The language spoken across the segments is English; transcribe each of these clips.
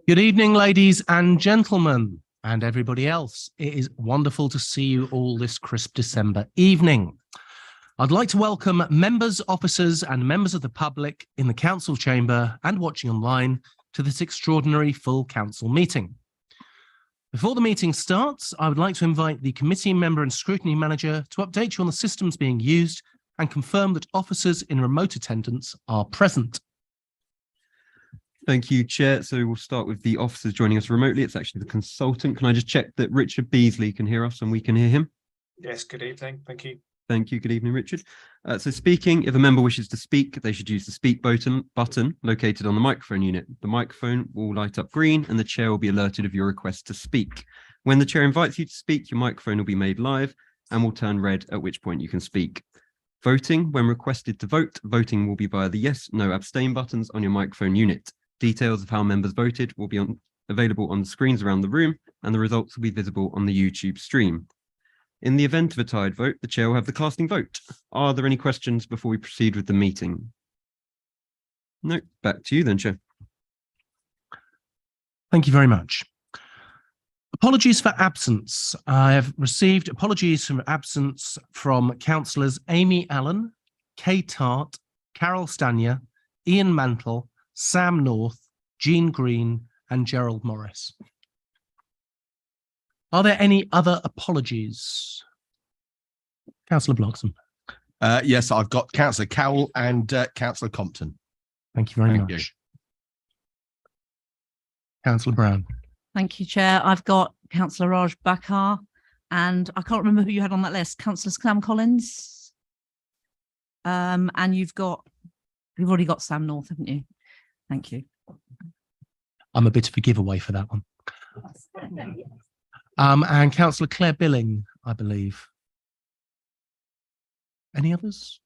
Good evening, ladies and gentlemen, and everybody else. It is wonderful to see you all this crisp December evening. I'd like to welcome members, officers, and members of the public in the council chamber and watching online to this extraordinary full council meeting. Before the meeting starts, I would like to invite the committee member and scrutiny manager to update you on the systems being used and confirm that officers in remote attendance are present. Thank you, Chair. So we'll start with the officers joining us remotely. It's actually the consultant. Can I just check that Richard Beasley can hear us and we can hear him? Yes, good evening. Thank you. Thank you. Good evening, Richard. So speaking, if a member wishes to speak, they should use the speak button located on the microphone unit. The microphone will light up green and the chair will be alerted of your request to speak. When the chair invites you to speak, your microphone will be made live and will turn red, at which point you can speak. Voting, when requested to vote, voting will be via the yes, no, abstain buttons on your microphone unit. Details of how members voted will be available on the screens around the room, and the results will be visible on the YouTube stream. In the event of a tied vote, the chair will have the casting vote. Are there any questions before we proceed with the meeting? No, back to you then, Chair. Thank you very much. Apologies for absence. I have received apologies for absence from councillors Amy Allen, Kay Tart, Carol Stanier, Ian Mantle, Sam North, Jean Green, and Gerald Morris. Are there any other apologies? Councillor Bloxham. Yes, I've got Councillor Cowell and Councillor Compton. Thank you very Thank much. you. Councillor Brown. Thank you, Chair. I've got Councillor Raj Bakar, and I can't remember who you had on that list. Councillor Sam Collins. And you've already got Sam North, haven't you? Thank you. I'm a bit of a giveaway for that one. And Councillor Claire Billing, I believe. Any others?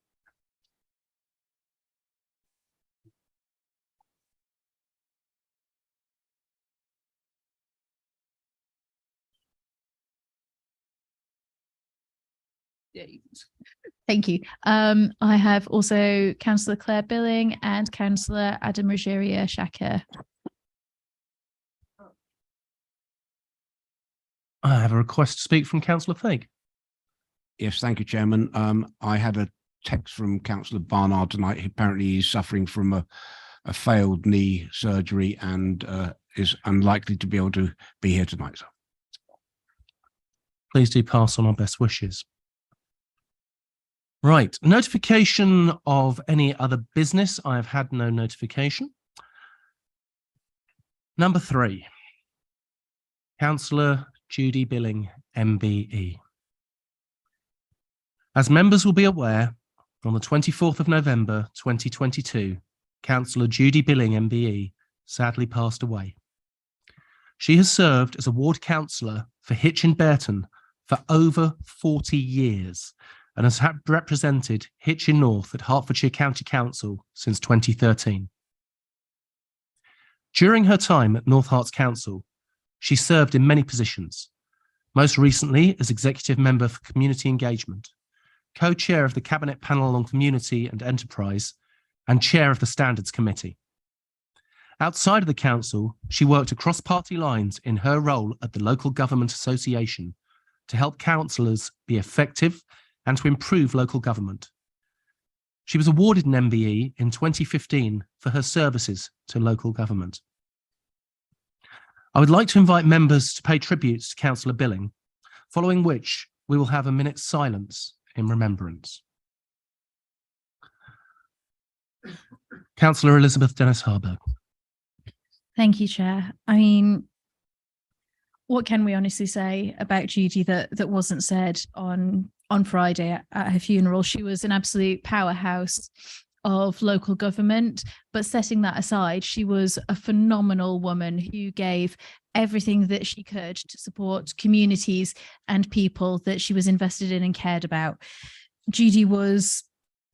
Thank you. I have also Councillor Claire Billing and Councillor Adam Rajaria Shakir. I have a request to speak from Councillor Fake. Yes, thank you, Chairman. I had a text from Councillor Barnard tonight. Apparently he's suffering from a failed knee surgery and is unlikely to be able to be here tonight. Please do pass on our best wishes. Right, notification of any other business. I have had no notification. Number 3, Councillor Judy Billing, MBE. As members will be aware, on the 24th of November 2022, Councillor Judy Billing, MBE, sadly passed away. She has served as a ward councillor for Hitchin Burton for over 40 years and has represented Hitchin North at Hertfordshire County Council since 2013. During her time at North Herts Council, she served in many positions, most recently as Executive Member for Community Engagement, Co-Chair of the Cabinet Panel on Community and Enterprise, and Chair of the Standards Committee. Outside of the Council, she worked across party lines in her role at the Local Government Association to help councillors be effective and to improve local government. She was awarded an MBE in 2015 for her services to local government. I would like to invite members to pay tributes to Councillor Billing, following which we will have a minute's silence in remembrance. Councillor Elizabeth Dennis-Harburg. Thank you, Chair. I mean, what can we honestly say about Judy that wasn't said on Friday at her funeral? She was an absolute powerhouse of local government, but setting that aside, she was a phenomenal woman who gave everything that she could to support communities and people that she was invested in and cared about. Judy was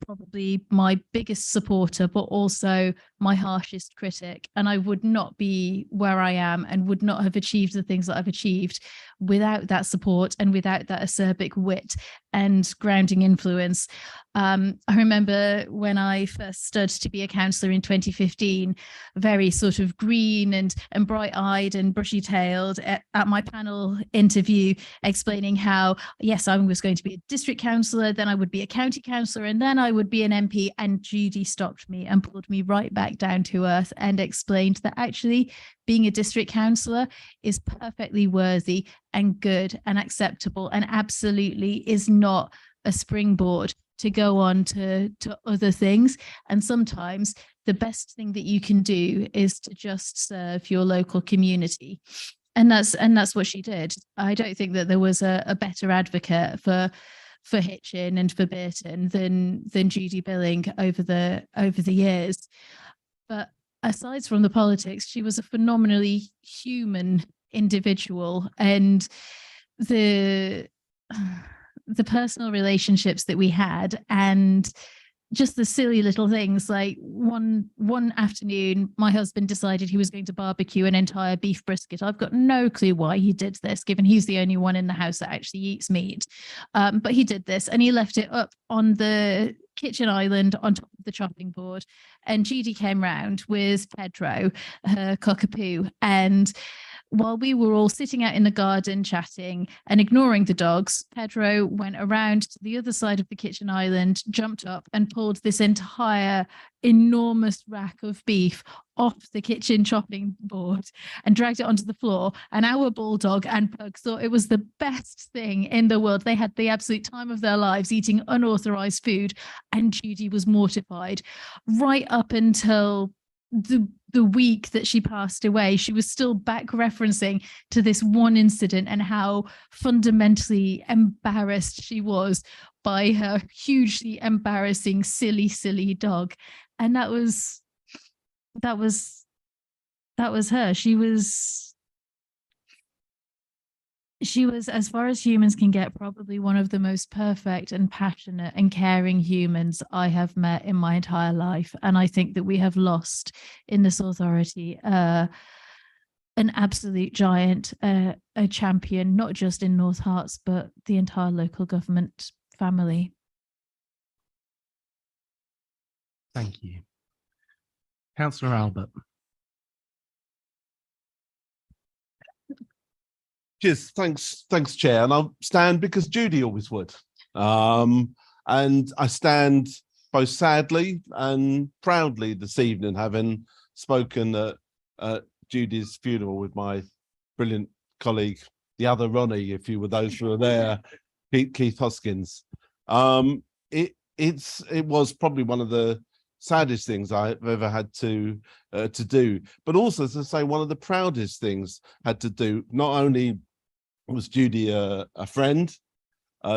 probably my biggest supporter, but also my harshest critic, and I would not be where I am and would not have achieved the things that I've achieved without that support and without that acerbic wit and grounding influence. I remember when I first stood to be a councillor in 2015, very sort of green and bright-eyed and bushy-tailed at my panel interview, explaining how, yes, I was going to be a district councillor, then I would be a county councillor, and then I would be an MP. And Judy stopped me and pulled me right back down to earth and explained that actually being a district councillor is perfectly worthy and good and acceptable, and absolutely is not a springboard to go on to other things. And sometimes the best thing that you can do is to just serve your local community. And that's what she did. I don't think that there was a better advocate for Hitchin and for Burton than Judy Billing over the years. But aside from the politics, she was a phenomenally human individual, and the personal relationships that we had, and just the silly little things, like one afternoon my husband decided he was going to barbecue an entire beef brisket. I've got no clue why he did this, given he's the only one in the house that actually eats meat, but he did this, and he left it up on the kitchen island on top of the chopping board. And Judy came round with Pedro, her cockapoo, and while we were all sitting out in the garden chatting and ignoring the dogs, Pedro went around to the other side of the kitchen island, jumped up and pulled this entire enormous rack of beef off the kitchen chopping board and dragged it onto the floor. And our bulldog and pug thought it was the best thing in the world. They had the absolute time of their lives eating unauthorized food, and Judy was mortified. Right up until the week that she passed away, she was still back referencing to this one incident and how fundamentally embarrassed she was by her hugely embarrassing, silly dog. And that was her. She was, as far as humans can get, probably one of the most perfect and passionate and caring humans I have met in my entire life. And I think that we have lost in this authority an absolute giant, a champion, not just in North Herts, but the entire local government family. Thank you. Councillor Albert. Cheers. Thanks, Chair. And I'll stand because Judy always would. And I stand both sadly and proudly this evening, having spoken at Judy's funeral with my brilliant colleague, the other Ronnie, if you were those who were there, Keith Hoskins. It was probably one of the saddest things I've ever had to do, but also, to say, one of the proudest things I had to do. Not only was Judy a friend,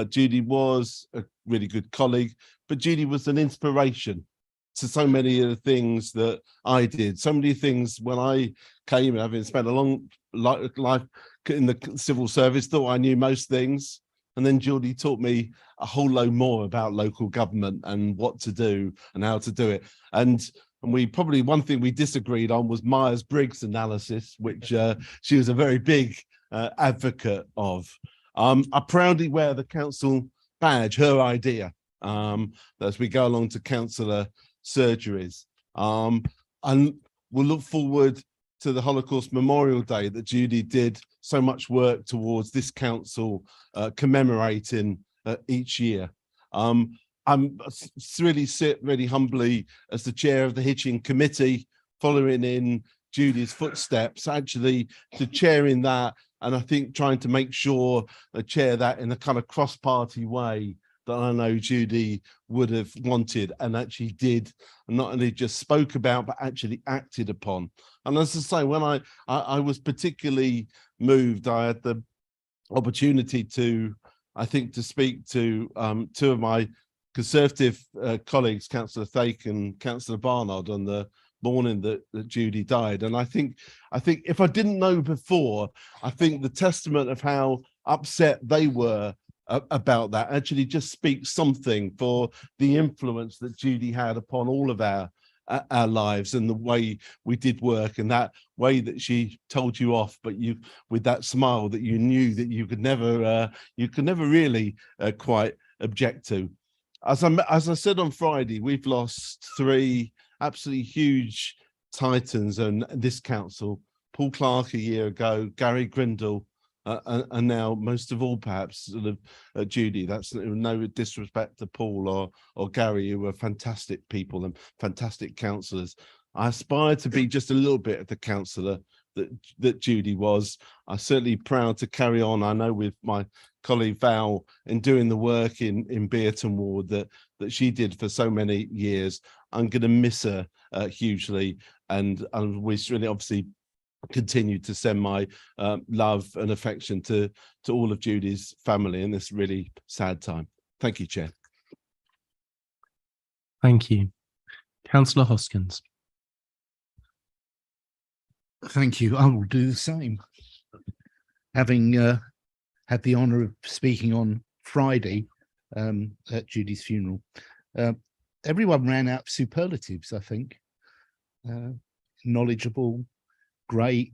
Judy was a really good colleague, but Judy was an inspiration to so many of the things that I did. So many things when I came, having spent a long life in the civil service, thought I knew most things. And then Judy taught me a whole load more about local government and what to do and how to do it. And we probably, one thing we disagreed on was Myers-Briggs analysis, which she was a very big advocate of. I proudly wear the council badge, her idea, as we go along to councillor surgeries. And we'll look forward to the Holocaust Memorial Day that Judy did so much work towards this council commemorating each year. I'm really sit really humbly as the chair of the Hitchin Committee, following in Judy's footsteps, actually to chairing that, and I think trying to make sure I chair that in a kind of cross-party way that I know Judy would have wanted and actually did, and not only just spoke about, but actually acted upon. And as I say, when I was particularly moved, I had the opportunity to, I think, to speak to two of my Conservative colleagues, Councillor Thake and Councillor Barnard, on the morning that Judy died. And I think if I didn't know before, I think the testament of how upset they were about that actually just speaks something for the influence that Judy had upon all of our our lives and the way we did work, and that way that she told you off, but you with that smile that you knew that you could never really quite object to. As I said on Friday, we've lost 3 absolutely huge titans and this council: Paul Clark a year ago, Gary Grindle, and now most of all perhaps sort of Judy. That's no disrespect to Paul or Gary, who were fantastic people and fantastic councillors. I aspire to be just a little bit of the councillor that Judy was. I'm certainly proud to carry on, I know, with my colleague Val in doing the work in Beaton Ward that she did for so many years. I'm going to miss her hugely, and we really obviously continue to send my love and affection to all of Judy's family in this really sad time. Thank you, Chair. Thank you. Councillor Hoskins. Thank you. I will do the same. Having had the honour of speaking on Friday at Judy's funeral, everyone ran out of superlatives, I think. Knowledgeable, great,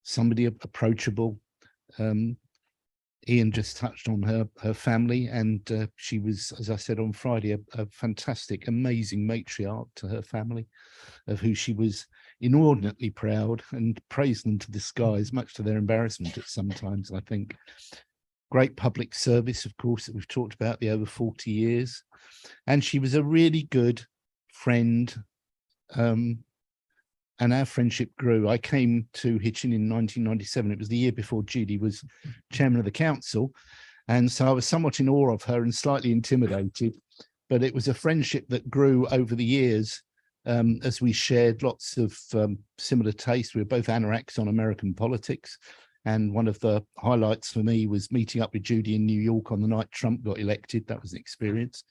somebody approachable. Ian just touched on her family, and she was, as I said on Friday, a fantastic, amazing matriarch to her family, of who she was inordinately proud and praised them to the skies, much to their embarrassment at sometimes, I think. Great public service, of course, that we've talked about, the over 40 years. And she was a really good friend, and our friendship grew. I came to Hitchin in 1997. It was the year before Judy was chairman of the council. And so I was somewhat in awe of her and slightly intimidated, but it was a friendship that grew over the years as we shared lots of similar tastes. We were both anoraks on American politics. And one of the highlights for me was meeting up with Judy in New York on the night Trump got elected. That was an experience.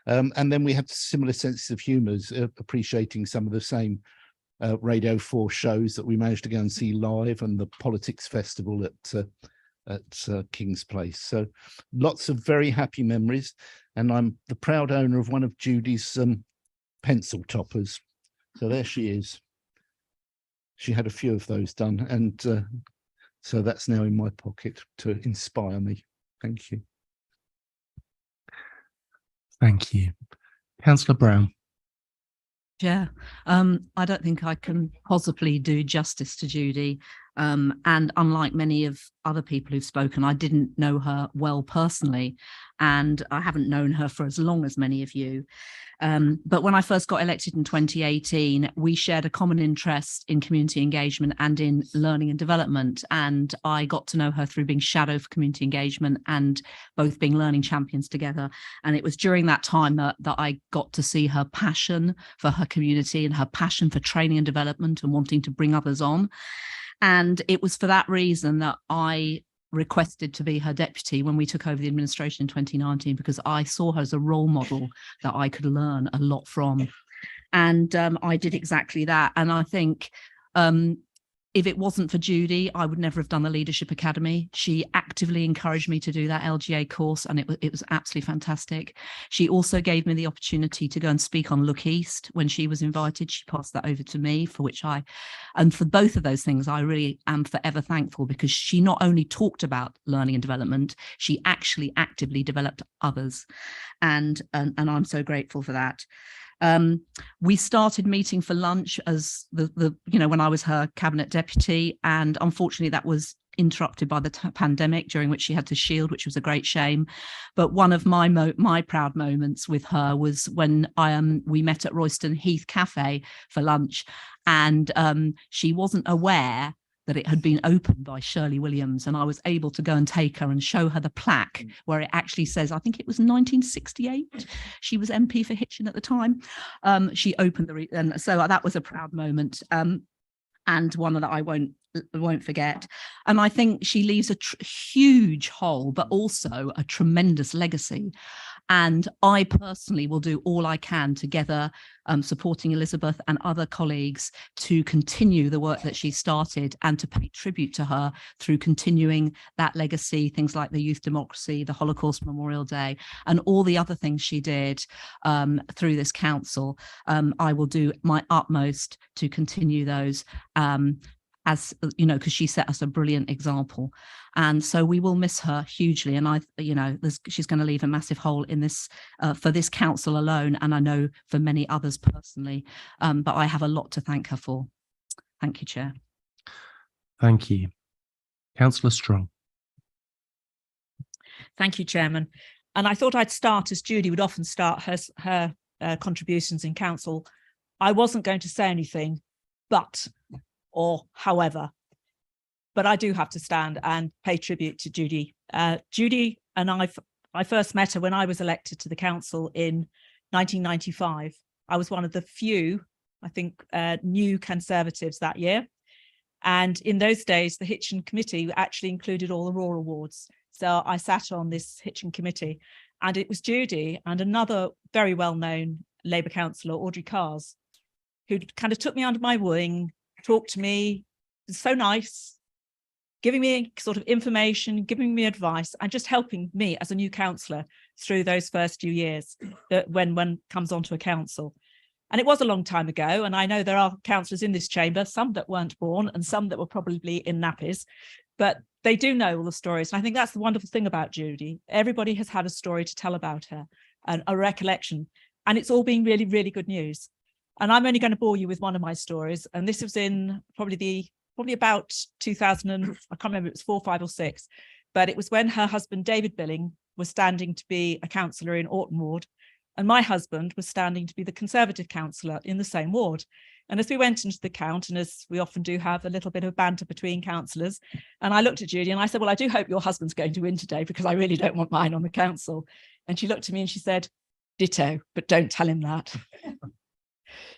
And then we had similar senses of humour, appreciating some of the same Radio 4 shows that we managed to go and see live, and the politics festival at King's Place. So lots of very happy memories. And I'm the proud owner of one of Judy's pencil toppers. So there she is. She had a few of those done, and so that's now in my pocket to inspire me. Thank you. Thank you. Councillor Brown. Yeah, I don't think I can possibly do justice to Judy. And unlike many of other people who've spoken, I didn't know her well personally, and I haven't known her for as long as many of you. But when I first got elected in 2018, we shared a common interest in community engagement and in learning and development. And I got to know her through being shadow for community engagement and both being learning champions together. And it was during that time that I got to see her passion for her community and her passion for training and development and wanting to bring others on. And it was for that reason that I requested to be her deputy when we took over the administration in 2019, because I saw her as a role model that I could learn a lot from. And I did exactly that. And I think if it wasn't for Judy, I would never have done the Leadership Academy. She actively encouraged me to do that LGA course, and it was absolutely fantastic. She also gave me the opportunity to go and speak on Look East when she was invited. She passed that over to me, for which and for both of those things, I really am forever thankful, because she not only talked about learning and development, she actually actively developed others. And I'm so grateful for that. We started meeting for lunch as when I was her cabinet deputy, and unfortunately that was interrupted by the pandemic, during which she had to shield, which was a great shame. But one of my proud moments with her was when we met at Royston Heath Cafe for lunch, and she wasn't aware that it had been opened by Shirley Williams, and I was able to go and take her and show her the plaque where it actually says, I think it was 1968. She was MP for Hitchin at the time. She opened and so that was a proud moment, and one that I won't won't forget. And I think she leaves a huge hole, but also a tremendous legacy. And I personally will do all I can together, supporting Elizabeth and other colleagues to continue the work that she started and to pay tribute to her through continuing that legacy, things like the Youth Democracy, the Holocaust Memorial Day, and all the other things she did through this council. I will do my utmost to continue those, as you know, because she set us a brilliant example. And so we will miss her hugely. And she's going to leave a massive hole in this for this council alone, and I know for many others personally. But I have a lot to thank her for. Thank you, Chair. Thank you. Councillor Strong. Thank you, Chairman. And I thought I'd start as Judy would often start her contributions in council. I wasn't going to say anything, or however, but I do have to stand and pay tribute to Judy. Judy and I first met her when I was elected to the council in 1995. I was one of the few, I think, new Conservatives that year. And in those days, the Hitchin Committee actually included all the Roar Awards. So I sat on this Hitchin Committee, and it was Judy and another very well-known Labour councillor, Audrey Cars, who kind of took me under my wing, talked to me, was so nice, giving me sort of information, giving me advice, and just helping me as a new councillor through those first few years that when one comes onto a council. And it was a long time ago, and I know there are councillors in this chamber, some that weren't born and some that were probably in nappies, but they do know all the stories. And I think that's the wonderful thing about Judy. Everybody has had a story to tell about her and a recollection, and it's all been really, really good news. And I'm only going to bore you with one of my stories. And this was in probably about 2000, I can't remember, it was 4, 5 or 6, but it was when her husband, David Billing, was standing to be a councillor in Orton Ward. And my husband was standing to be the Conservative councillor in the same ward. And as we went into the count, and as we often do have a little bit of banter between councillors, and I looked at Judy and I said, well, I do hope your husband's going to win today because I really don't want mine on the council. And she looked at me and she said, ditto, but don't tell him that.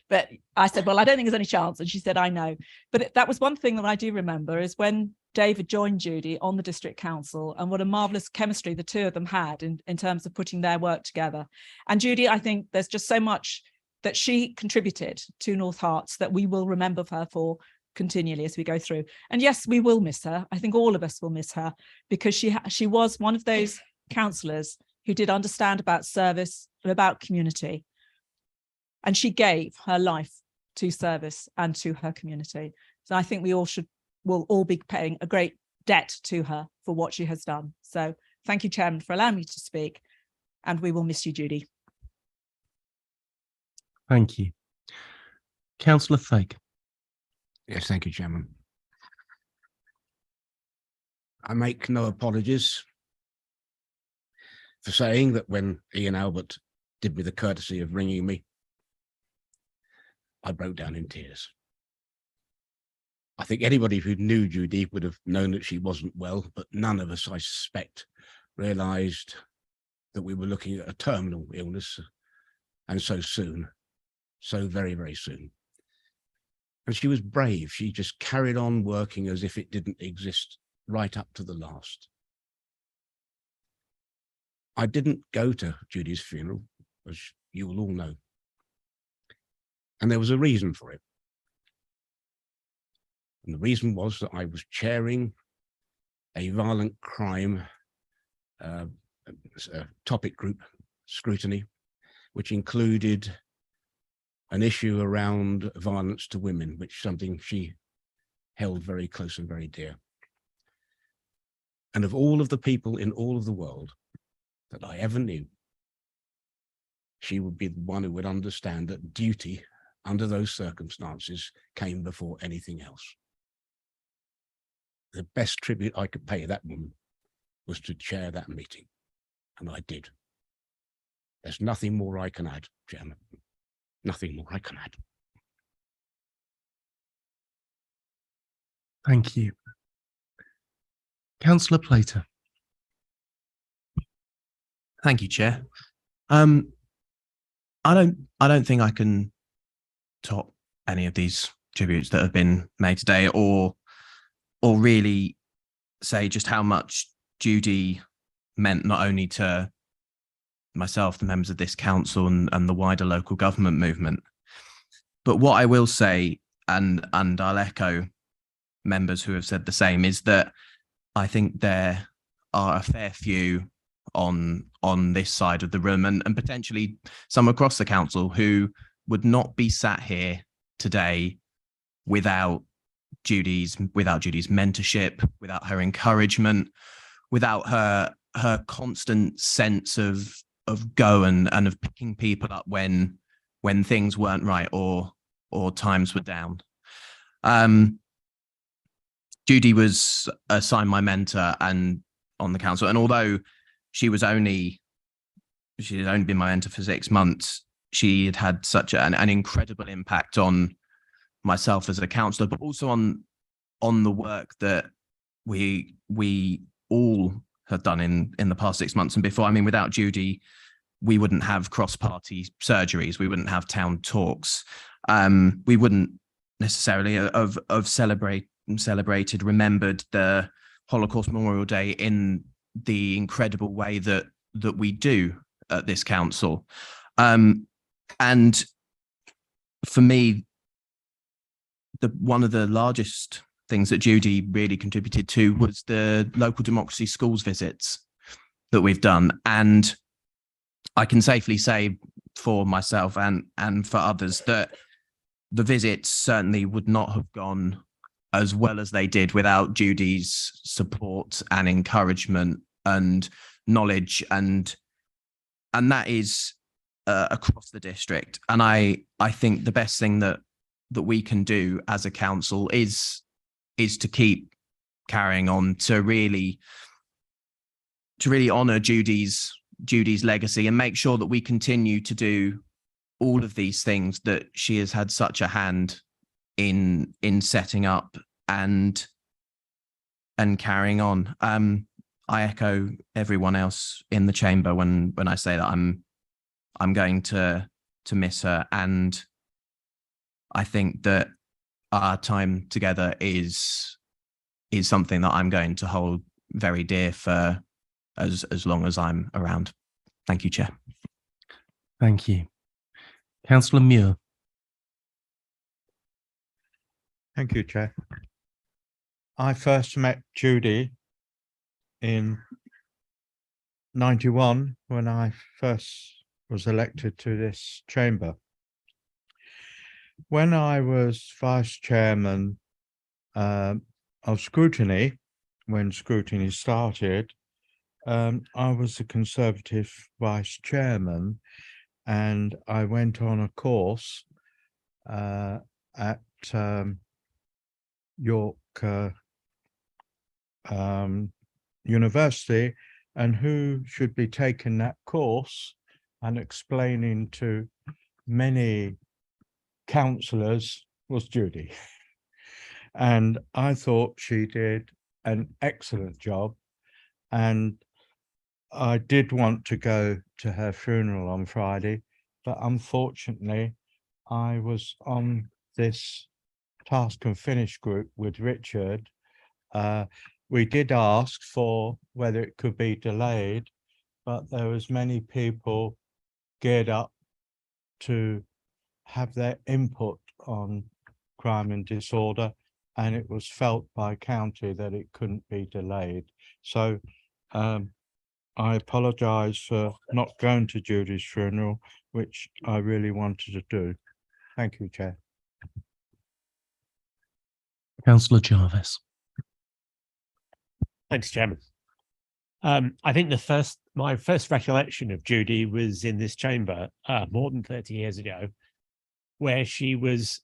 But I said, well, I don't think there's any chance. And she said, I know. But that was one thing that I do remember is when David joined Judy on the district council, and what a marvellous chemistry the two of them had in terms of putting their work together. And Judy, I think there's just so much that she contributed to North Herts that we will remember her for continually as we go through. And yes, we will miss her. I think all of us will miss her because she was one of those councillors who did understand about service and about community. And she gave her life to service and to her community. So I think we will all be paying a great debt to her for what she has done. So thank you, Chairman, for allowing me to speak. And we will miss you, Judy. Thank you. Councillor Fake. Yes, thank you, Chairman. I make no apologies for saying that when Ian Albert did me the courtesy of ringing me, I broke down in tears. I think anybody who knew Judy would have known that she wasn't well, but none of us, I suspect, realised that we were looking at a terminal illness, and so soon, so very, very soon. And she was brave. She just carried on working as if it didn't exist right up to the last. I didn't go to Judy's funeral, as you will all know. And there was a reason for it. And the reason was that I was chairing a violent crime topic group scrutiny, which included an issue around violence to women, which is something she held very close and very dear. And of all of the people in all of the world that I ever knew, she would be the one who would understand that duty under those circumstances came before anything else. The best tribute I could pay that woman was to chair that meeting, and I did. There's nothing more I can add, Chairman. Nothing more I can add. Thank you. Councillor Plater. Thank you, Chair. I don't think I can top any of these tributes that have been made today, or really say just how much Judy meant not only to myself, the members of this council, and the wider local government movement. But what I will say, and I'll echo members who have said the same, is that I think there are a fair few on this side of the room, and potentially some across the council, who would not be sat here today without Judy's mentorship, without her encouragement, without her constant sense of go and of picking people up when things weren't right or times were down. Judy was assigned my mentor and on the council, and although she had only been my mentor for 6 months, she had such an incredible impact on myself as a councillor, but also on the work that we all have done in the past 6 months and before. I mean, without Judy, we wouldn't have cross-party surgeries, we wouldn't have town talks, we wouldn't necessarily have remembered the Holocaust Memorial Day in the incredible way that we do at this council. And for me, one of the largest things that Judy really contributed to was the local democracy schools visits that we've done. And I can safely say for myself and for others that the visits certainly would not have gone as well as they did without Judy's support and encouragement and knowledge, and that is across the district. And I think the best thing that we can do as a council is to keep carrying on, to really honour Judy's legacy and make sure that we continue to do all of these things that she has had such a hand in setting up and carrying on. I echo everyone else in the chamber when I say that I'm going to miss her, and I think that our time together is something that I'm going to hold very dear for as long as I'm around. Thank you, Chair. Thank you. Councillor Muir. Thank you, Chair. I first met Judy in 91 when I first was elected to this chamber. When I was vice chairman of scrutiny, when scrutiny started, I was the Conservative vice chairman, and I went on a course at York University, and who should be taking that course and explaining to many councillors was Judy. And I thought she did an excellent job, and I did want to go to her funeral on Friday, but unfortunately I was on this task and finish group with Richard. We did ask for whether it could be delayed, but there was many people geared up to have their input on crime and disorder, and it was felt by county that it couldn't be delayed. So I apologise for not going to Judy's funeral, which I really wanted to do. Thank you, Chair. Councillor Jarvis. Thanks, Chairman. I think my first recollection of Judy was in this chamber more than 30 years ago, where she was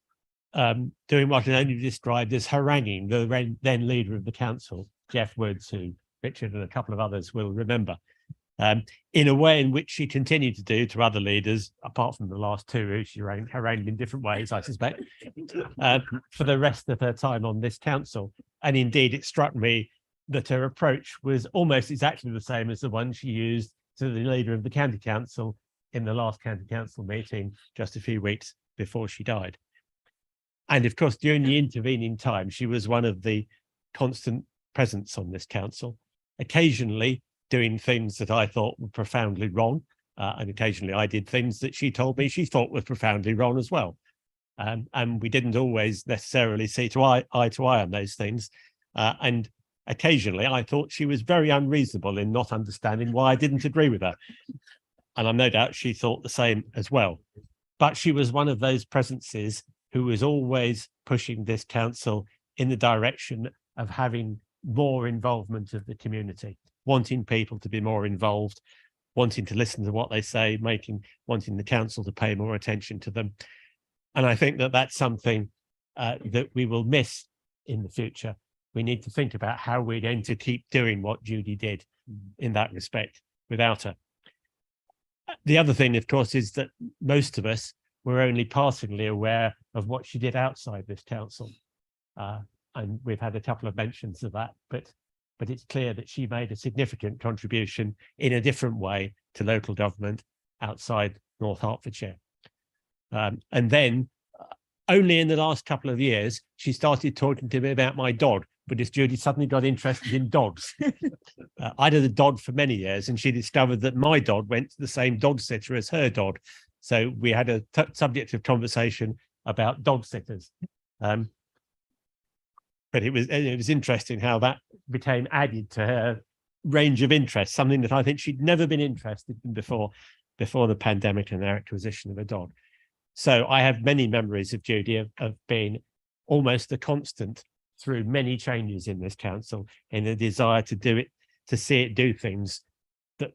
doing what can only be described as haranguing the then leader of the council, Jeff Woods, who Richard and a couple of others will remember, in a way in which she continued to do to other leaders, apart from the last two who she harangued in different ways, I suspect, for the rest of her time on this council. And indeed, it struck me that her approach was almost exactly the same as the one she used to the leader of the county council in the last county council meeting just a few weeks before she died. And of course, during the intervening time, she was one of the constant presence on this council, occasionally doing things that I thought were profoundly wrong. And occasionally I did things that she told me she thought were profoundly wrong as well. And we didn't always necessarily see eye to eye on those things. And occasionally I thought she was very unreasonable in not understanding why I didn't agree with her. And I'm no doubt she thought the same as well. But she was one of those presences who was always pushing this council in the direction of having more involvement of the community, wanting people to be more involved, wanting to listen to what they say, wanting the council to pay more attention to them. And I think that that's something that we will miss in the future. We need to think about how we're going to keep doing what Judy did in that respect without her. The other thing, of course, is that most of us were only passingly aware of what she did outside this council. And we've had a couple of mentions of that, but it's clear that she made a significant contribution in a different way to local government outside North Hertfordshire. And then only in the last couple of years, she started talking to me about my dog, because Judy suddenly got interested in dogs. I'd had a dog for many years, and she discovered that my dog went to the same dog sitter as her dog. So we had a subject of conversation about dog sitters. But it was interesting how that became added to her range of interests, something that I think she'd never been interested in before the pandemic and their acquisition of a dog. So I have many memories of Judy of being almost a constant through many changes in this council, in the desire to see it do things that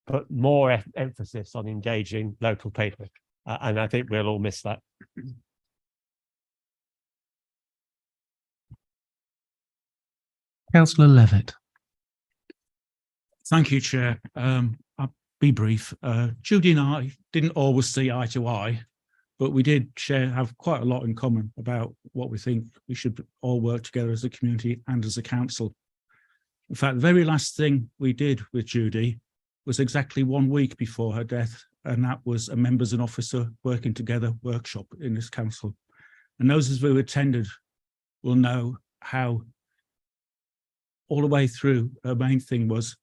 put more emphasis on engaging local people. And I think we'll all miss that. Councillor Levitt. Thank you, Chair. I'll be brief. Judy and I didn't always see eye to eye, but we did have quite a lot in common about what we think we should all work together as a community and as a council. In fact, the very last thing we did with Judy was exactly 1 week before her death, and that was a members and officer working together workshop in this council. And those of us who attended will know how all the way through her main thing was,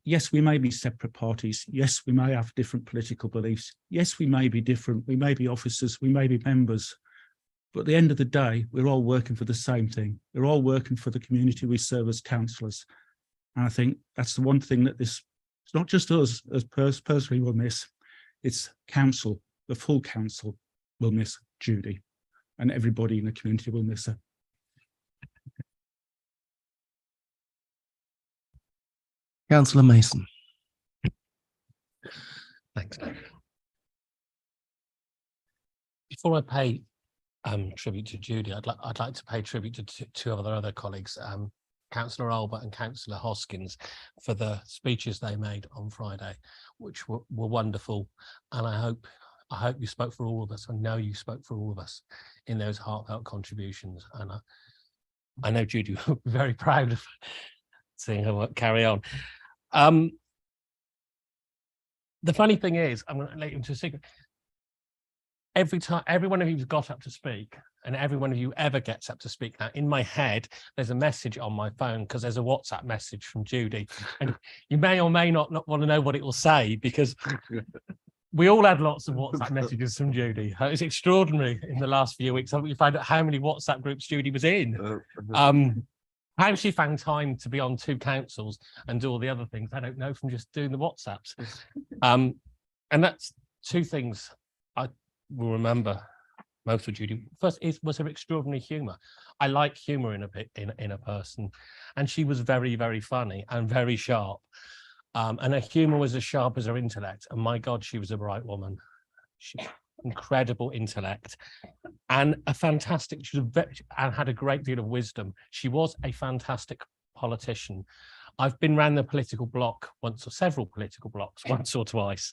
yes, we may be separate parties. Yes, we may have different political beliefs. Yes, we may be different. We may be officers. We may be members. But at the end of the day, we're all working for the same thing. We're all working for the community we serve as councillors. And I think that's the one thing that it's not just us as personally will miss. It's council, the full council will miss Judy, and everybody in the community will miss her. Councillor Mason. Thanks. Before I pay tribute to Judy, I'd like to pay tribute to two other colleagues, Councillor Albert and Councillor Hoskins, for the speeches they made on Friday, which were wonderful. And I hope you spoke for all of us. I know you spoke for all of us in those heartfelt contributions. And I know Judy will be very proud of seeing her work carry on. The funny thing is, I'm going to let you into a secret. Every one of you got up to speak, and every one of you ever gets up to speak now, in my head, there's a message on my phone because there's a WhatsApp message from Judy. And you may or may not want to know what it will say, because we all had lots of WhatsApp messages from Judy. It's extraordinary in the last few weeks. We found out how many WhatsApp groups Judy was in. How she found time to be on 2 councils and do all the other things, I don't know, from just doing the WhatsApps. And that's 2 things I will remember most of Judy. First was her extraordinary humour. I like humour in a person, and she was very, very funny and very sharp. And her humour was as sharp as her intellect. And my God, she was a bright woman. Incredible intellect and and had a great deal of wisdom. She was a fantastic politician. I've been around the political block once, or several political blocks, once or twice,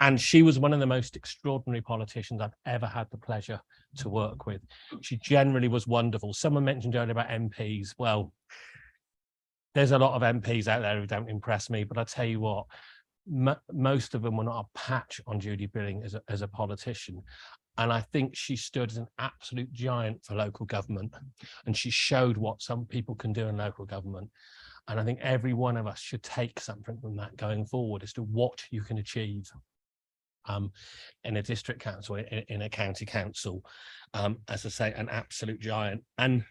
and she was one of the most extraordinary politicians I've ever had the pleasure to work with. She generally was wonderful. Someone mentioned earlier about MPs. Well, there's a lot of MPs out there who don't impress me, but I tell you what, most of them were not a patch on Judy Billing as a politician. And I think she stood as an absolute giant for local government, and she showed what some people can do in local government. And I think every one of us should take something from that going forward as to what you can achieve in a district council, in a county council. As I say, an absolute giant. And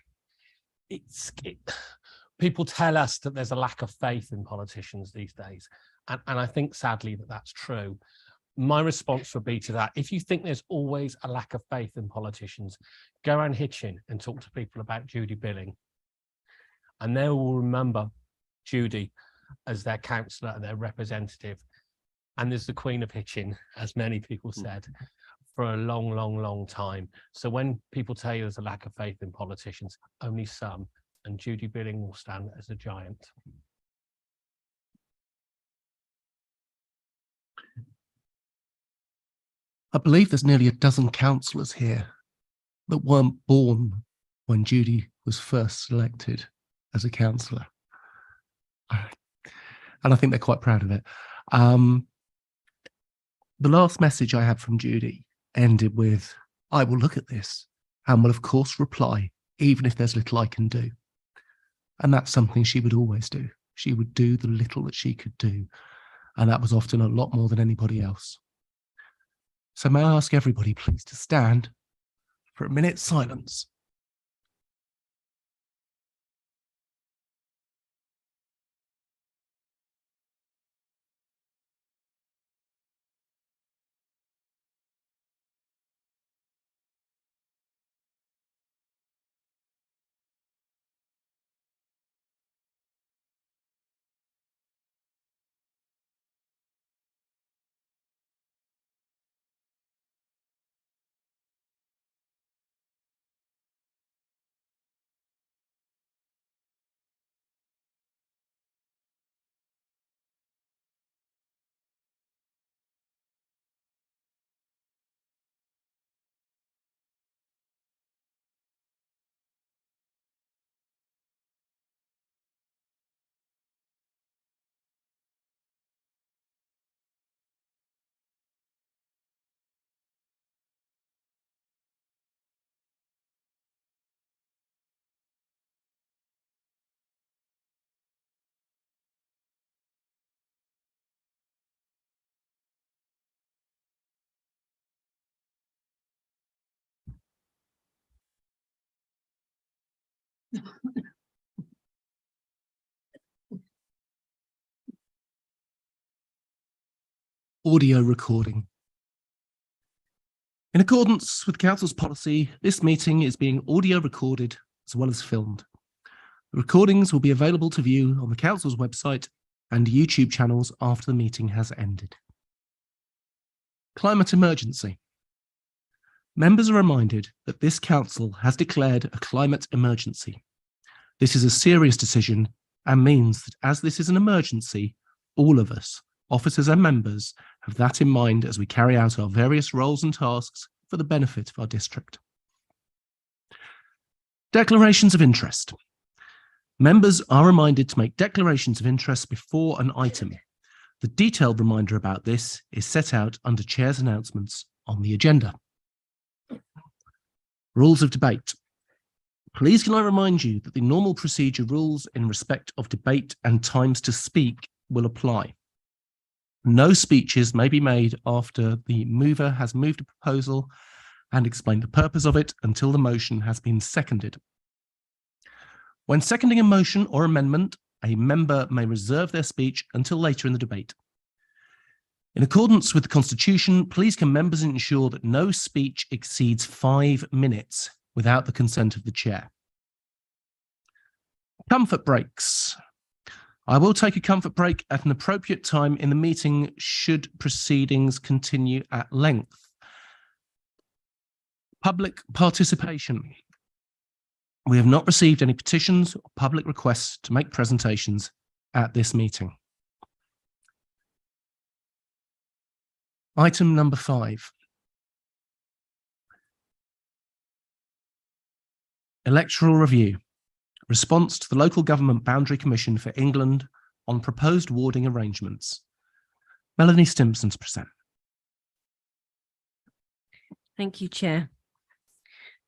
people tell us that there's a lack of faith in politicians these days. And I think sadly that that's true. My response would be to that: if you think there's always a lack of faith in politicians, go around Hitchin and talk to people about Judy Billing, and they will remember Judy as their councillor and their representative, and as the Queen of Hitchin, as many people said, for a long, long, long time. So when people tell you there's a lack of faith in politicians, only some, and Judy Billing will stand as a giant. I believe there's nearly a dozen councillors here that weren't born when Judy was first selected as a councillor. And I think they're quite proud of it. The last message I had from Judy ended with, "I will look at this and will of course reply, even if there's little I can do." And that's something she would always do. She would do the little that she could do. And that was often a lot more than anybody else. So may I ask everybody please to stand for a minute's silence. Audio recording. In accordance with Council's policy, this meeting is being audio recorded as well as filmed. The recordings will be available to view on the Council's website and YouTube channels after the meeting has ended. Climate emergency. Members are reminded that this Council has declared a climate emergency. This is a serious decision and means that as this is an emergency, all of us, officers and members, have that in mind as we carry out our various roles and tasks for the benefit of our district. Declarations of interest. Members are reminded to make declarations of interest before an item. The detailed reminder about this is set out under Chair's announcements on the agenda. Rules of debate. Please can I remind you that the normal procedure rules in respect of debate and times to speak will apply. No speeches may be made after the mover has moved a proposal and explained the purpose of it until the motion has been seconded. When seconding a motion or amendment, a member may reserve their speech until later in the debate. In accordance with the Constitution, please can members ensure that no speech exceeds 5 minutes without the consent of the chair. Comfort breaks. I will take a comfort break at an appropriate time in the meeting should proceedings continue at length. Public participation. We have not received any petitions or public requests to make presentations at this meeting. Item number 5. Electoral review. Response to the Local Government Boundary Commission for England on proposed warding arrangements. Melanie Stimpson to present. Thank you, Chair.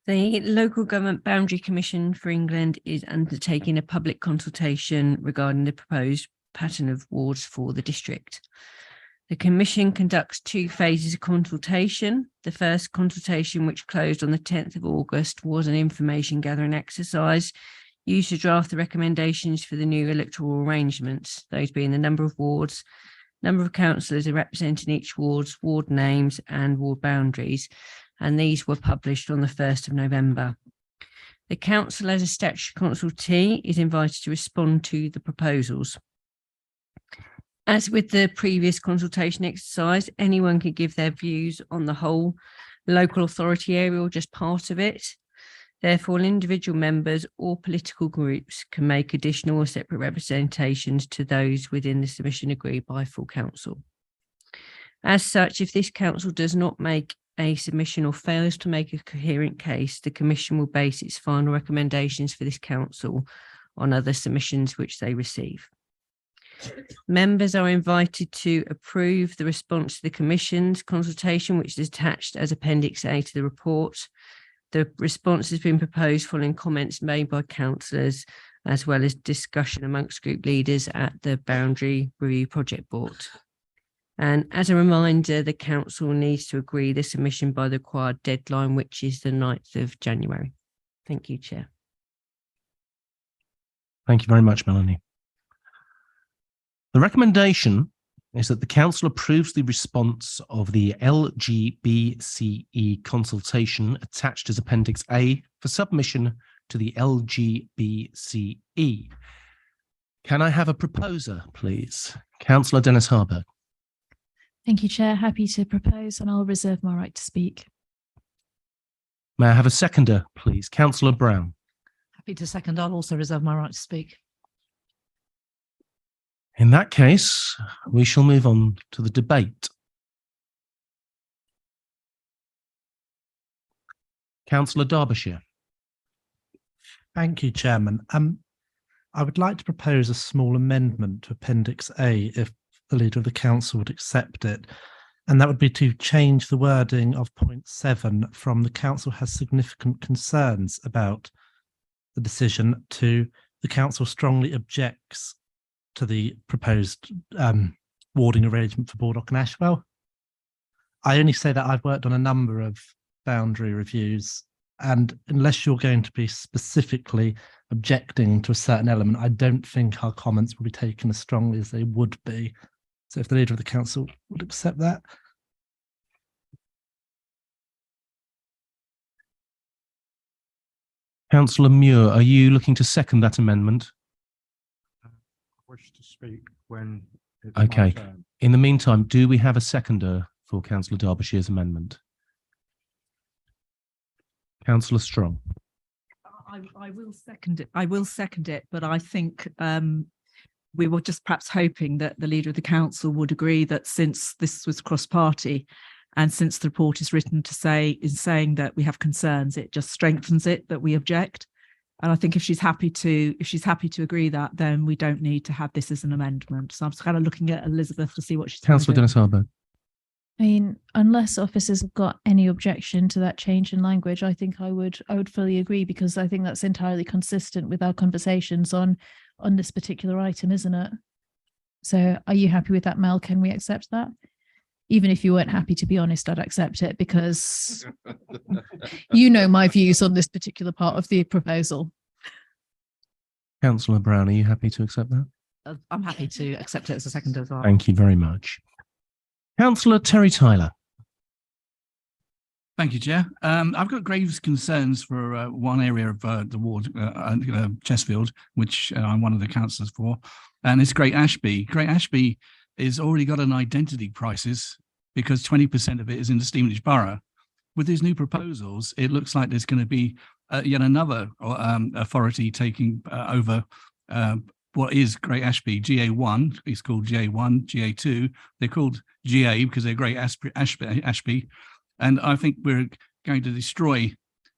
The Local Government Boundary Commission for England is undertaking a public consultation regarding the proposed pattern of wards for the district. The Commission conducts 2 phases of consultation. The first consultation, which closed on the 10th of August, was an information gathering exercise used to draft the recommendations for the new electoral arrangements, those being the number of wards, number of councillors representing each ward's ward names and ward boundaries, and these were published on the 1st of November. The council, as a statutory consultee, is invited to respond to the proposals. As with the previous consultation exercise, anyone can give their views on the whole local authority area or just part of it. Therefore, individual members or political groups can make additional or separate representations to those within the submission agreed by full council. As such, if this council does not make a submission or fails to make a coherent case, the Commission will base its final recommendations for this council on other submissions which they receive. Members are invited to approve the response to the Commission's consultation, which is attached as Appendix A to the report. The response has been proposed following comments made by councillors, as well as discussion amongst group leaders at the Boundary Review Project Board. And as a reminder, the council needs to agree the submission by the required deadline, which is the 9th of January. Thank you, Chair. Thank you very much, Melanie. The recommendation is that the council approves the response of the LGBCE consultation attached as Appendix A for submission to the LGBCE. Can I have a proposer, please? Councillor Dennis Harburg. Thank you, Chair. Happy to propose, and I'll reserve my right to speak. May I have a seconder, please? Councillor Brown. Happy to second. I'll also reserve my right to speak. In that case, we shall move on to the debate. Councillor Derbyshire. Thank you, Chairman. I would like to propose a small amendment to Appendix A if the Leader of the Council would accept it. And that would be to change the wording of point 7 from "the Council has significant concerns about the decision" to "the Council strongly objects to the proposed warding arrangement for Baldock and Ashwell." I only say that I've worked on a number of boundary reviews, and unless you're going to be specifically objecting to a certain element, I don't think our comments will be taken as strongly as they would be. So if the Leader of the Council would accept that. Councillor Muir, are you looking to second that amendment? Wish to speak when it's my Okay. turn. In the meantime, do we have a seconder for Councillor Derbyshire's amendment? Councillor Strong. I will second it. I will second it, but I think we were just perhaps hoping that the Leader of the Council would agree that since this was cross-party and since the report is written to say, in saying that we have concerns, it just strengthens it that we object. And I think if she's happy to agree that, then we don't need to have this as an amendment. So I'm just kind of looking at Elizabeth to see what she's Councillor Dennis Harburg. I mean, unless officers have got any objection to that change in language, I think I would fully agree, because I think that's entirely consistent with our conversations on this particular item, isn't it? So are you happy with that, Mel? Can we accept that? Even if you weren't happy, to be honest, I'd accept it, because you know my views on this particular part of the proposal. Councillor Brown, are you happy to accept that? I'm happy to accept it as a second as well. Thank you very much. Councillor Terry Tyler. Thank you, Chair. I've got grave concerns for one area of the ward, Chesfield, which I'm one of the councillors for, and it's Great Ashby. Great Ashby has already got an identity crisis because 20% of it is in the Stevenage Borough. With these new proposals, it looks like there's going to be yet another authority taking over what is Great Ashby. GA1 is called GA1, GA2. They're called GA because they're Great Ashby. And I think we're going to destroy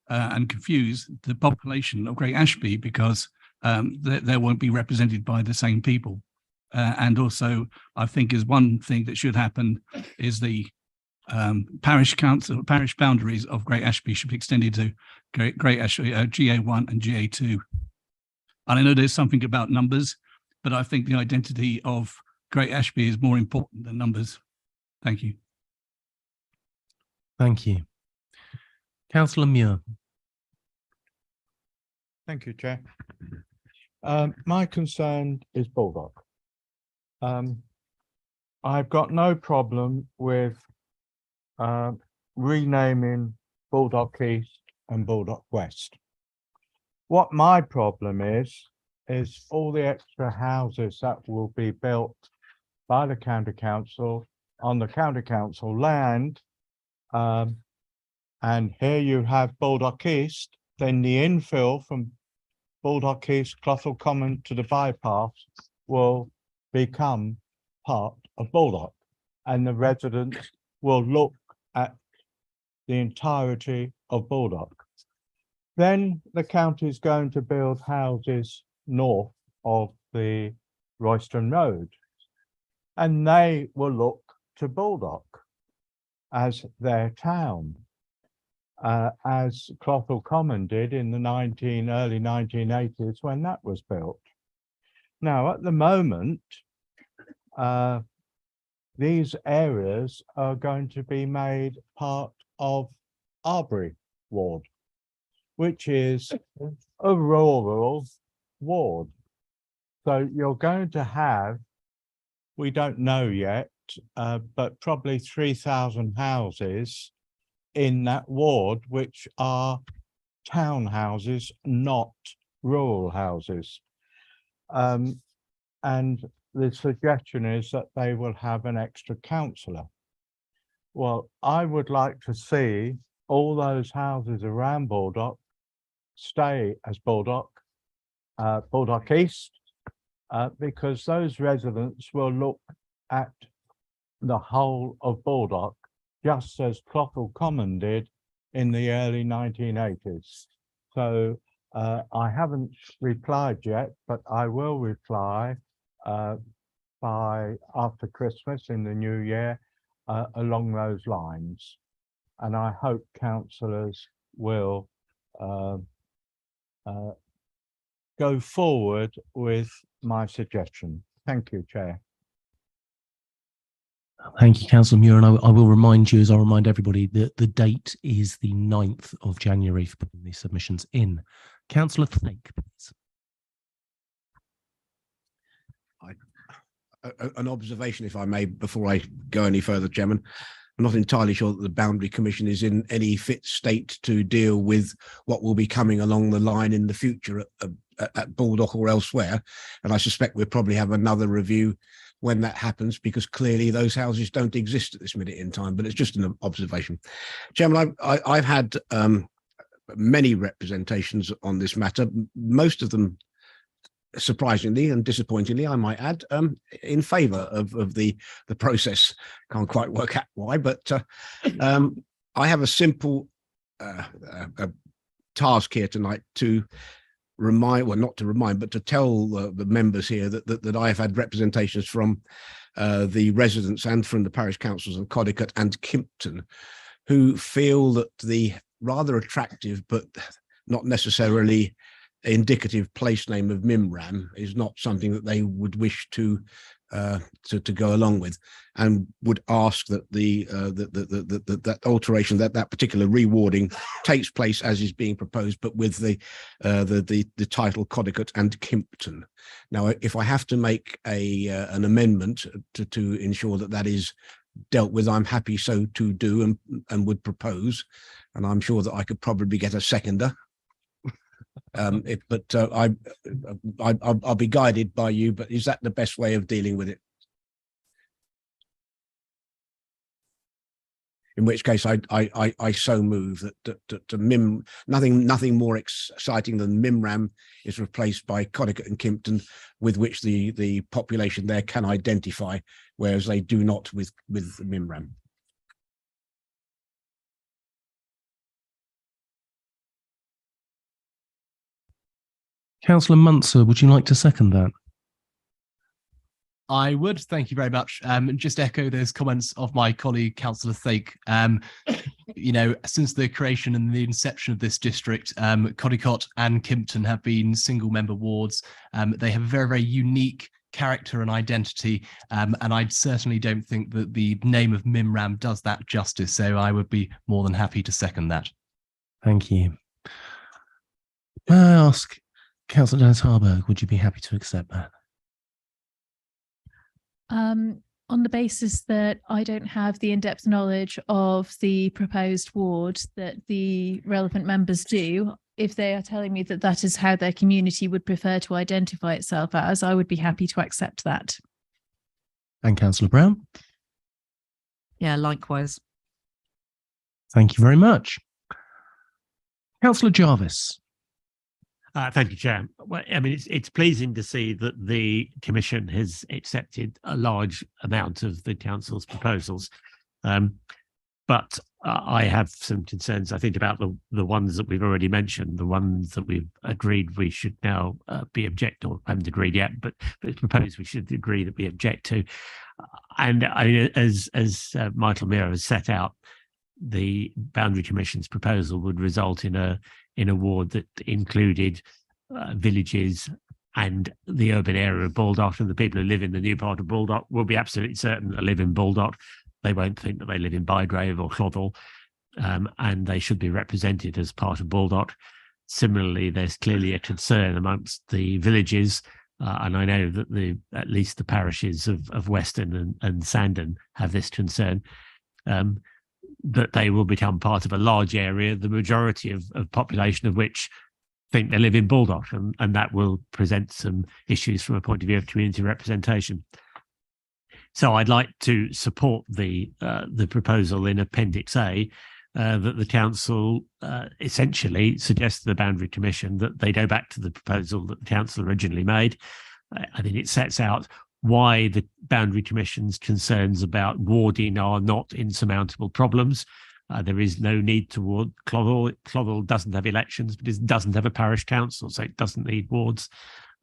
and confuse the population of Great Ashby because they won't be represented by the same people. And also, I think is one thing that should happen is the parish boundaries of Great Ashby should be extended to Great Ashby GA1 and GA2. And I know there's something about numbers, but I think the identity of Great Ashby is more important than numbers. Thank you. Thank you. Councillor Muir. Thank you, Chair. My concern is Baldock. I've got no problem with renaming Baldock East and Baldock West. What my problem is all the extra houses that will be built by the county council on the county council land. And here you have Baldock East, then the infill from Baldock East, Clothall Common to the bypass will become part of Baldock, and the residents will look at the entirety of Baldock. Then the county is going to build houses north of the Royston Road, and they will look to Baldock as their town, as Clothall Common did in the early 1980s when that was built. Now, at the moment, these areas are going to be made part of Arbury Ward, which is a rural ward. So you're going to have, we don't know yet, but probably 3,000 houses in that ward, which are townhouses, not rural houses. And the suggestion is that they will have an extra councillor. Well, I would like to see all those houses around Baldock stay as Baldock, Baldock East, because those residents will look at the whole of Baldock, just as Clothall Common did in the early 1980s. So I haven't replied yet, but I will reply by after Christmas in the new year along those lines. And I hope councillors will go forward with my suggestion. Thank you, Chair. Thank you, Councillor Muir, and I will remind you, as I remind everybody, that the date is the 9th of January for putting these submissions in. Councillor Flake, please. An observation, if I may, before I go any further, Chairman. I'm not entirely sure that the Boundary Commission is in any fit state to deal with what will be coming along the line in the future at Baldock or elsewhere. And I suspect we'll probably have another review when that happens, because clearly those houses don't exist at this minute in time, but it's just an observation. Chairman, I've had many representations on this matter, most of them surprisingly and disappointingly, I might add, in favour of the process. Can't quite work out why, but I have a simple task here tonight to remind, well, not to remind, but to tell the members here that I have had representations from the residents and from the parish councils of Codicat and Kimpton, who feel that the rather attractive but not necessarily indicative place name of Mimram is not something that they would wish to go along with, and would ask that that alteration, that particular rewarding takes place as is being proposed, but with the title Codicat and Kimpton. Now, if I have to make an amendment to ensure that is dealt with, I'm happy so to do and would propose, and I'm sure that I could probably get a seconder. I'll be guided by you, but is that the best way of dealing with it? In which case I so move that nothing more exciting than Mimram is replaced by Codicat and Kimpton, with which the population there can identify, whereas they do not with Mimram. Councillor Muntzer, would you like to second that? I would. Thank you very much. Just echo those comments of my colleague, Councillor Thake. Since the creation and the inception of this district, Codicott and Kimpton have been single-member wards. They have a very, very unique character and identity, and I certainly don't think that the name of Mimram does that justice. So I would be more than happy to second that. Thank you. May I ask, Councillor Dennis Harburg, would you be happy to accept that? On the basis that I don't have the in-depth knowledge of the proposed ward that the relevant members do, if they are telling me that that is how their community would prefer to identify itself as, I would be happy to accept that. And Councillor Brown? Yeah, likewise. Thank you very much. Councillor Jarvis. Thank you, Chair. Well, I mean, it's pleasing to see that the Commission has accepted a large amount of the Council's proposals. But I have some concerns, I think, about the ones that we've already mentioned, the ones that we've agreed we should now be object, or haven't agreed yet, but it's proposed we should agree that we object to. And as Michael Meara has set out, the Boundary Commission's proposal would result in a ward that included villages and the urban area of Baldock, and the people who live in the new part of Baldock will be absolutely certain that live in Baldock. They won't think that they live in Bygrave or Clothall, and they should be represented as part of Baldock. Similarly, there's clearly a concern amongst the villages, and I know that at least the parishes of Weston and Sandon have this concern, that they will become part of a large area, the majority of population of which think they live in Baldock, and that will present some issues from a point of view of community representation. So I'd like to support the proposal in Appendix A, that the Council essentially suggests to the Boundary Commission that they go back to the proposal that the Council originally made. I think it sets out why the Boundary Commission's concerns about warding are not insurmountable problems. There is no need to ward Clothall. Clothall doesn't have elections, but it doesn't have a parish council, so it doesn't need wards.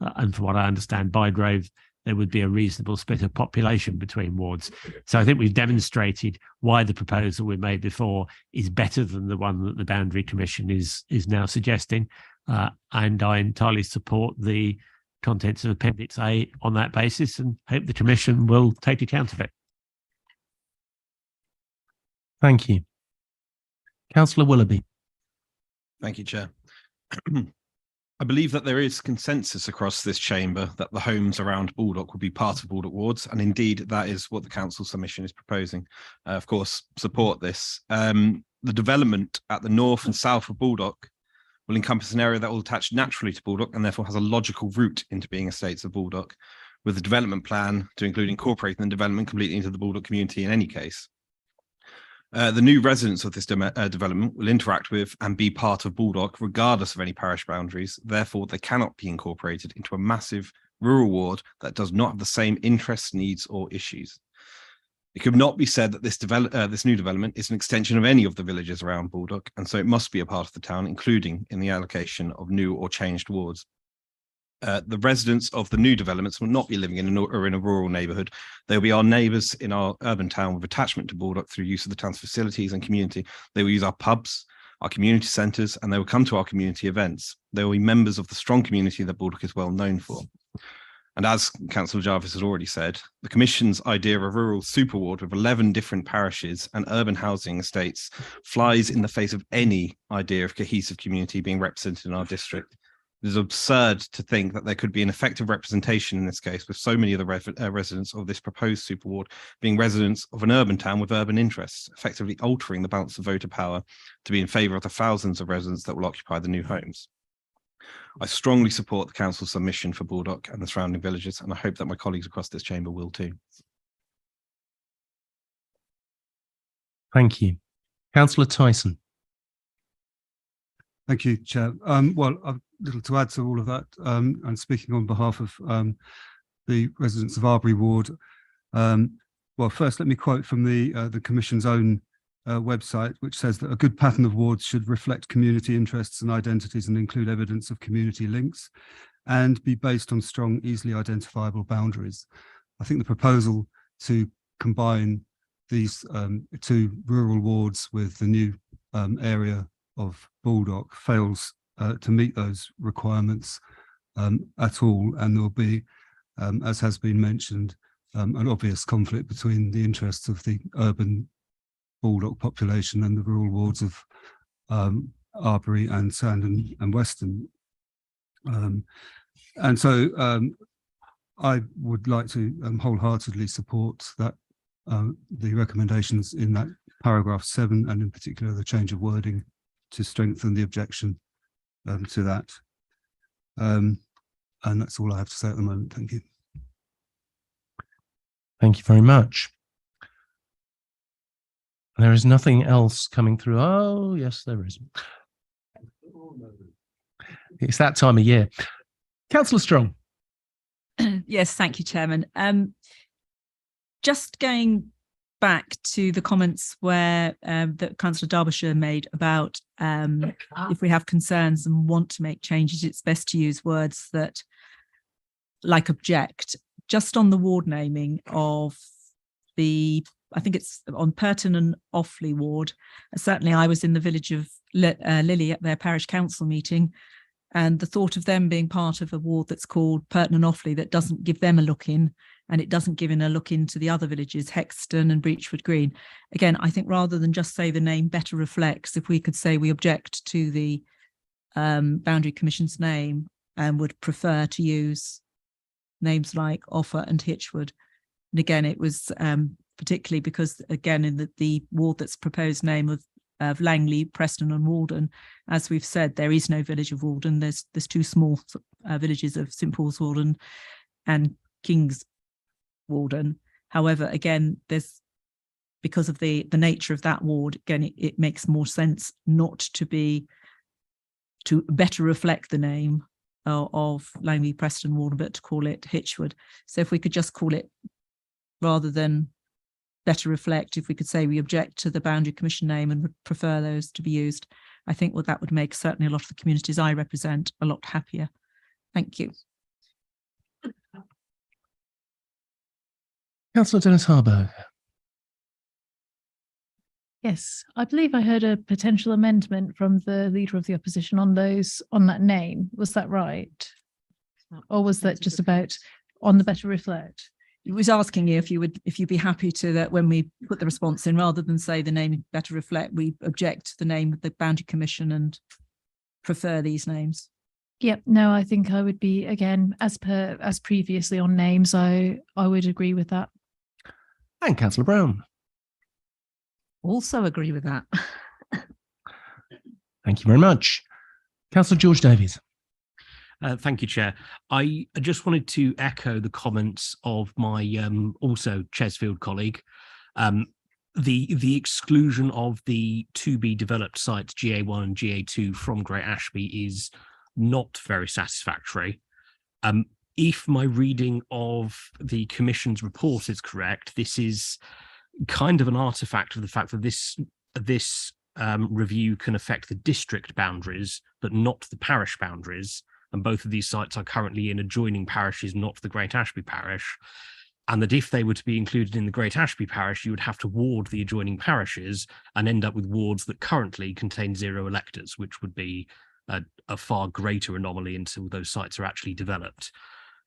And from what I understand, Bygrave, there would be a reasonable split of population between wards. So I think we've demonstrated why the proposal we made before is better than the one that the Boundary Commission is now suggesting. And I entirely support the contents of Appendix A on that basis, and hope the Commission will take account of it. Thank you. Councillor Willoughby. Thank you, Chair. I believe that there is consensus across this chamber that the homes around Baldock will be part of Baldock wards, and indeed that is what the council submission is proposing. Of course, support this. The development at the north and south of Baldock will encompass an area that will attach naturally to Baldock and therefore has a logical route into being estates of Baldock, with the development plan to include incorporating the development completely into the Baldock community in any case. The new residents of this development will interact with and be part of Baldock regardless of any parish boundaries. Therefore, they cannot be incorporated into a massive rural ward that does not have the same interests, needs, or issues. It could not be said that this new development is an extension of any of the villages around Baldock, and so it must be a part of the town, including in the allocation of new or changed wards. The residents of the new developments will not be living in a rural neighbourhood. They will be our neighbours in our urban town with attachment to Baldock through use of the town's facilities and community. They will use our pubs, our community centres, and they will come to our community events. They will be members of the strong community that Baldock is well known for. And as Councillor Jarvis has already said, the Commission's idea of a rural super ward with 11 different parishes and urban housing estates flies in the face of any idea of cohesive community being represented in our district. It is absurd to think that there could be an effective representation in this case, with so many of the residents of this proposed super ward being residents of an urban town with urban interests, effectively altering the balance of voter power to be in favour of the thousands of residents that will occupy the new homes. I strongly support the council's submission for Baldock and the surrounding villages, and I hope that my colleagues across this chamber will too. Thank you. Councillor Tyson. Thank you, Chair. Well, I've little to add to all of that. I'm speaking on behalf of the residents of Arbury Ward. Well, first, let me quote from the Commission's own website, which says that a good pattern of wards should reflect community interests and identities and include evidence of community links and be based on strong, easily identifiable boundaries. I think the proposal to combine these two rural wards with the new area of Baldock fails to meet those requirements at all, and there will be, as has been mentioned, an obvious conflict between the interests of the urban Baldock population and the rural wards of Arbury and Sandon and Weston. And so I would like to wholeheartedly support that the recommendations in that paragraph 7, and in particular the change of wording to strengthen the objection to that. And that's all I have to say at the moment. Thank you. Thank you very much. There is nothing else coming through. Oh, yes, there is. It's that time of year. Councillor Strong. Yes, thank you, Chairman. Just going back to the comments where that Councillor Derbyshire made about if we have concerns and want to make changes, it's best to use words that like object. Just on the ward naming of I think it's on Purton and Offley ward. Certainly I was in the village of Lily at their parish council meeting, and the thought of them being part of a ward that's called Purton and Offley that doesn't give them a look in, and it doesn't give in a look into the other villages, Hexton and Breachwood Green. Again, I think rather than just say the name better reflects, if we could say we object to the Boundary Commission's name and would prefer to use names like Offa and Hitchwood. And again, it was particularly because, again, in the ward that's proposed name of Langley, Preston and Walden, as we've said, there is no village of Walden. There's two small villages of St Paul's Walden and King's Walden. However, again, there's, because of the nature of that ward, again, it makes more sense not to better reflect the name of Langley, Preston, Walden, but to call it Hitchwood. So if we could just call it, rather than better reflect, if we could say we object to the Boundary Commission name and would prefer those to be used, I think that would make certainly a lot of the communities I represent a lot happier. Thank you. Councillor Dennis Harburg. Yes, I believe I heard a potential amendment from the Leader of the Opposition on that name. Was that right? Or was that just about on the better reflect? It was asking you if you'd be happy to that when we put the response in, rather than say the name better reflect, we object to the name of the Boundary Commission and prefer these names. Yep, no, I think I would be, again, as previously on names, I would agree with that. And Councillor Brown. Also agree with that. Thank you very much. Councillor George Davies. Thank you, Chair. I just wanted to echo the comments of my also Chesfield colleague. The exclusion of the to be developed sites GA1 and GA2 from Great Ashby is not very satisfactory. If my reading of the Commission's report is correct, this is kind of an artifact of the fact that this review can affect the district boundaries, but not the parish boundaries. And both of these sites are currently in adjoining parishes, not the Great Ashby parish. And that if they were to be included in the Great Ashby parish, you would have to ward the adjoining parishes and end up with wards that currently contain 0 electors, which would be a far greater anomaly until those sites are actually developed.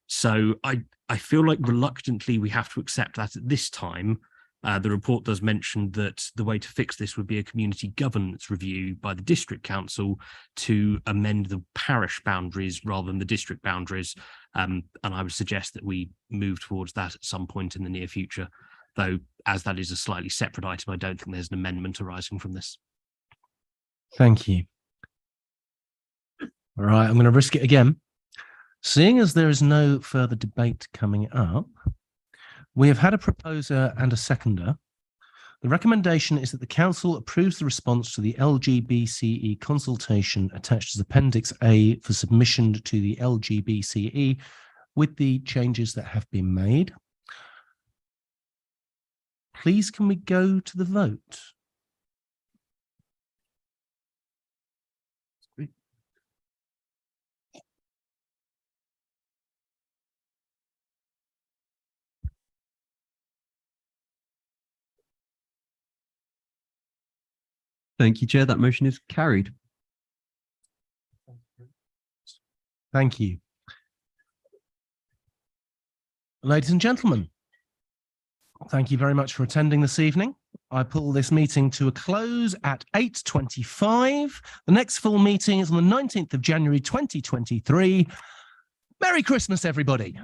So I feel like reluctantly we have to accept that at this time. The report does mention that the way to fix this would be a community governance review by the district council to amend the parish boundaries rather than the district boundaries. And I would suggest that we move towards that at some point in the near future, though as that is a slightly separate item, I don't think there's an amendment arising from this. Thank you. All right, I'm going to risk it again. Seeing as there is no further debate coming up, we have had a proposer and a seconder. The recommendation is that the council approves the response to the LGBCE consultation attached as Appendix A for submission to the LGBCE with the changes that have been made. Please, can we go to the vote? Thank you, Chair. That motion is carried. Thank you. Ladies and gentlemen, thank you very much for attending this evening. I pull this meeting to a close at 8:25. The next full meeting is on the 19th of January 2023. Merry Christmas, everybody.